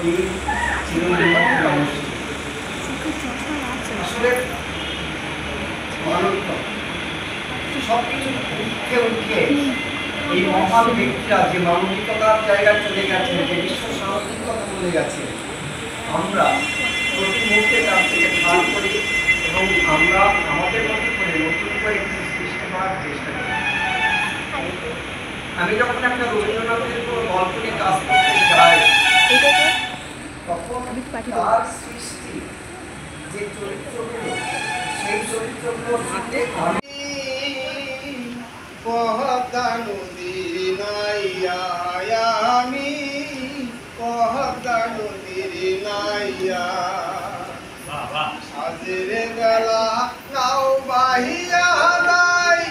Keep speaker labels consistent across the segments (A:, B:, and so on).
A: চিরদিন আসলে মানবতা সবকিছু উঠে উঠে এই মহান ব্যক্তিরা যে মানবিকতার জায়গায় চলে গেছে, যে বিশ্ব সামাজিকতা চলে গেছে, আমরা প্রতি মুহূর্তে তার থেকে ধার করি এবং আমরা আমাদের মতো করে নতুন করে কিছু সৃষ্টি করার চেষ্টা করি। আমি যখন একটা রবীন্দ্রনাথের কোনো গল্প নিয়ে কাজ করতে যাই, তখন তার সৃষ্টি যে চরিত্রগুলো, সেই চরিত্রগুলোর সাথে আমি
B: পদ্মা নদীর নাইয়া, আমি পদ্মা নদীর নাইয়া, সাজের বেলা নাও বাহিয়া যাই,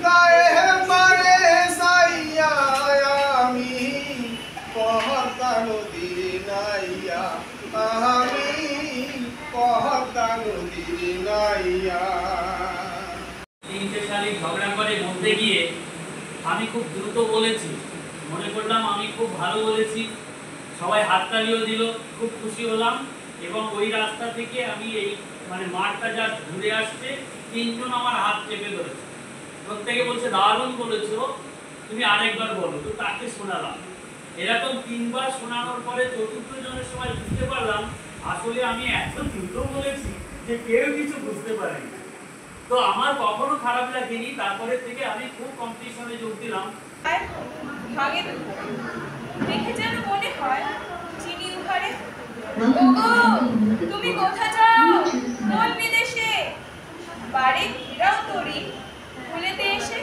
B: গায়ে পারে সাইয়া, আমি পদ্মা নদীর নাইয়া, আমি পদ্মা নদীর নাইয়া।
C: তিনটে শালিক ঝগড়া করে বলতে গিয়ে আমি খুব দ্রুত বলেছি, মনে করলাম আমি খুব ভালো বলেছি, সবাই হাততালিও দিল, খুব খুশি হলাম। এবং ওই রাস্তা থেকে আমি এই মাঠটা যা ঘুরে আসছে, তিনজন আমার হাত চেপে ধরেছে, প্রত্যেকে বলছে দারুণ বলেছো, তুমি আরেকবার বলো। তো তাকে শোনালাম। এরকম তিনবার শোনানোর পরে চতুর্থ জনের সময় বুঝতে পারলাম আসলে আমি এত দ্রুত বলেছি যে কেউ কিছু বুঝতে পারেনি। তো আমার কখনো খারাপ লাগেনি। তারপরে থেকে আমি খুব কম্পিটিশনে যোগ দিলাম।
D: দেখে যেন মনে হয় চিনি উহারে, তুমি কোথা যাও কোন বিদেশে, বাড়ি ফিরাও তরি ভুলেতে এসে।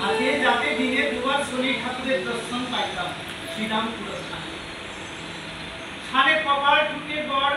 C: আগে যাতে দিনে দুবার শনি ঠাকুরের দর্শন পাইতাম শ্রীরামপুর স্থানে, সাড়ে কপাল ঠুকে গড়